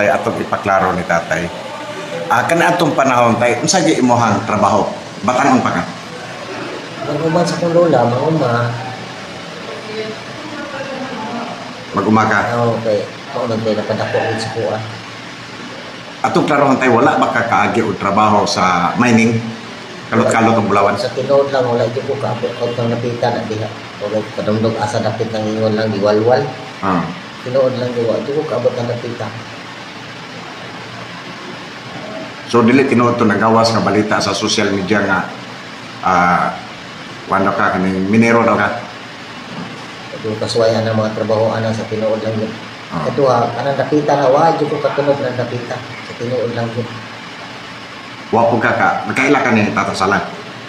tay atong ipaklaro ni tatay. Kana atong panahon tay unsa gyud imong trabaho? Batan-on pa ka? Mag-uman sa kong lola, Mag-uma ka. Okay. Ako nagday na padako sa kuha. Atong klarohan tay wala ba ka kaagi og trabaho sa mining? Kalot-kalot ang bulawan. Sa tinuod lang wala gyud ko kaabot ko tang napitan at diha. Wala kadungdog asa dapit nang ingon lang diwalwal. Tinuod lang diwa, di ko kaabot ang napitan. So dili tinuod to nagawas nga balita sa social media nga wala ka kaning minero daw ka. Ito kasuwayan ang mga trabahoan sa tinuod lang yun. Ito kanang napitan na wadyo ko katunog ng napitan sa tinuod lang yun. Wa po ka nakaila ka ni Tata Sala?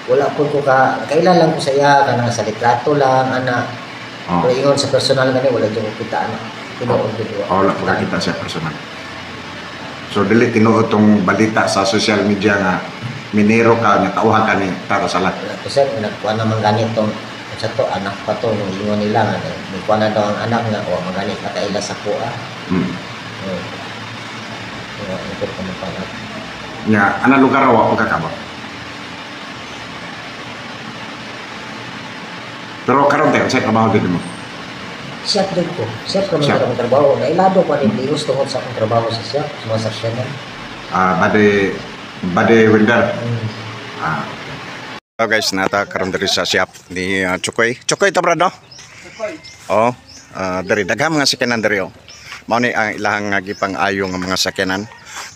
Wala po ko nakailan lang ko sa iya kanang sa litrato lang ana. Pero ingon sa personal gani wala jud ko kita ana. Tinuod dito. Wala po ka kita sa personal. So dili tinuod tong balita sa social media nga minero ka nga tauhan ka ni Tata Sala. Wala sir nagkuha naman ganit tong sa to anak pa to nung ingon nila nga nagkuha na daw ang anak nga o maganit nakaila sa kuha. Ito ko mapangat. Nya ana lugar wa ko kakabot. Pero karon tayo sa trabaho din mo. Siyak din ko. Siyak ko naman akong trabaho. Nailado pa rin lios tungkol sa akong trabaho sa siyak. Sa mga saksyanan. Bade welder. Okay. So guys, nata karon diri sa shop ni Chukoy. Chukoy ta brad no? Chukoy. Diri daghang mga sakyanan diri oh. Mao ni ang ilahang gipang-ayo nga mga sakyanan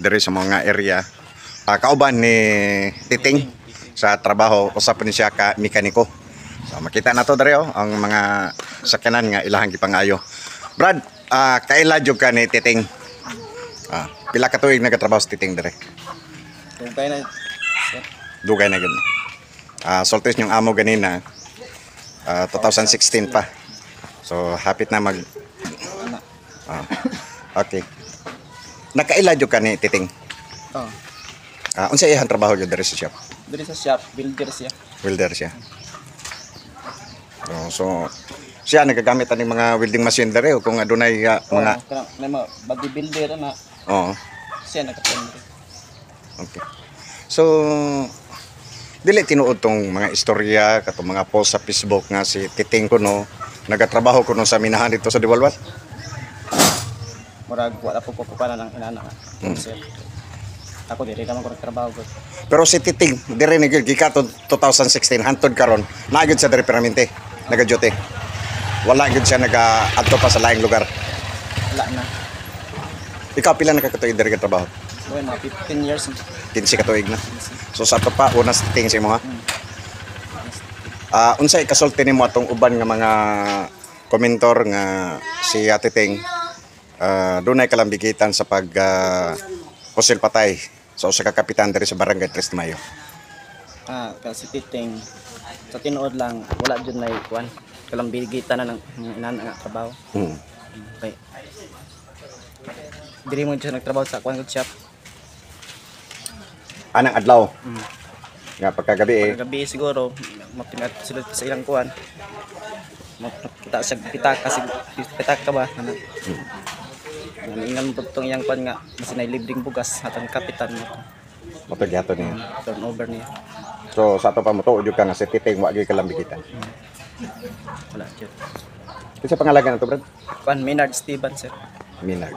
diri sa mga area. Kauban ni Titing sa trabaho usap ni siya ka mekaniko. So makita na to diri oh ang mga sakyanan nga ilahang gipang-ayo. Brad, kaila jud ka ni Titing? Pila ka tuig nagatrabaho sa Titing diri? Dugay na gud. Sultis yung amo ganina 2016 pa. So hapit na mag okay. Nakaila jud ka ni Titing? Unsa iyang trabaho jud diri sa shop? Diri sa shop, builder siya. Welder siya. So siya nagagamit ani mga welding machine dere o kung adunay mga may mga bodybuilder na. Siya nagka-tender. Okay. So dili tinuod tong mga istorya katong mga post sa Facebook nga si Titing kuno nagatrabaho kuno sa minahan dito sa Diwalwal. Murag wala po ko pa ng inana. Ako diri naman ko nagtrabaho ko. Pero si Titing diri ni gikato 2016 hantod karon naagid sa diri permanente. Nagajote. Wala gyud siya naga-adto pa sa laing lugar. Wala na. Ikaw pila nakakatuig diri ka trabaho? Mga 15 years. 15 ka tuig na. So sa to pa una sa Titing si mo ha. Unsay kasulti nimo atong uban nga mga komentor nga si Titing dunay kalambigitan sa pag pusil patay sa usa ka kapitan diri sa Barangay 3 de Mayo. Kasi Titing sa tinuod lang wala jud nay kuan kalambigitan na ng inana nga trabaho. Okay. Diri mo jud nagtrabaho sa kuan shop. Anang adlaw. Nga pagkagabi Pagkagabi siguro mapinat sila sa ilang kuan. Kita sa pitaka ba ana. Ingan mo tong iyang kuan nga mas nay libreng bugas atong kapitan mo. Mapagyato niya. Turnover niya. So sa to pa mo tuod ka nga si Titing wa gyud kalambigitan. Wala jud. Kinsa pangalagan nato brad? Kuan Maynard Steven sir. Minag.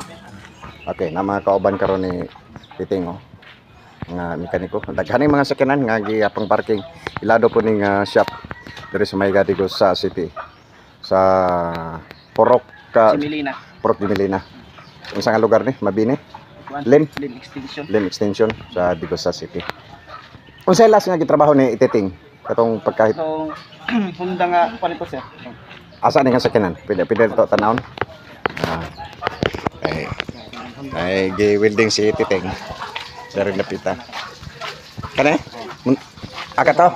Okay, na mga kauban karon ni Titing nga mekaniko. Daghan mga sakyanan nga giyapang parking. Ilado po ning shop diri sa Maygadigos sa city. Sa Porok Milina. Porok di Milina. Unsa nga lugar ni? Mabini? Lim Extension sa Digos sa city. Unsa last nga gitrabaho ni Titing? Katong pagkahit. So Honda nga kuan ito sir. Asa ni nga sakyanan? Pwede to tanawon. Ay gi-welding si Titing. Dari napita. Kana? Aka to?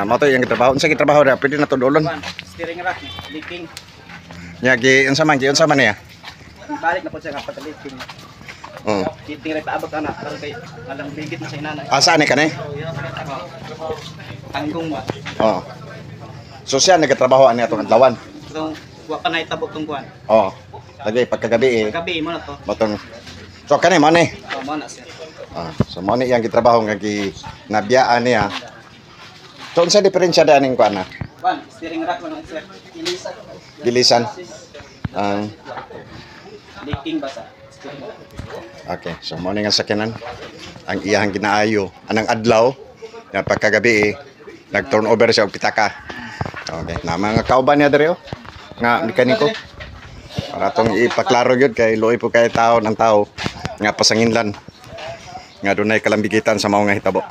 Mo to yung trabaho. Unsa gitrabaho ra? Pwede na to dolon. Steering rack, leaking. Nya unsa man niya? Balik na po siya kapag leaking. Leaking ra paabot ana karon kay alang bigit na sa inana. Asa ni kanay? Tanggong ba? So siya nagatrabaho ani atong adlawan. So wa pa nay tabok tong kuan. Lagi pagkagabi Gabi mo na to. motong. So kani mo ni. Mo na sir. So mo ni yang gitrabaho nga nabiyaan niya. So unsa diferensya daning kuan na? Kuan, steering rack mo na sir. Ilisan. Gilisan. Ang Leaking ba sa? okay, so mo ni nga sakyanan ang iyang ginaayo anang adlaw nga pagkagabi nag-turnover siya og pitaka. Okay, na mga kauban niya diri nga mekaniko. Para tong ipaklaro gyud kay luoy po kay tao ng tao nga pasanginlan nga dunay kalambigitan sa mao nga hitabo.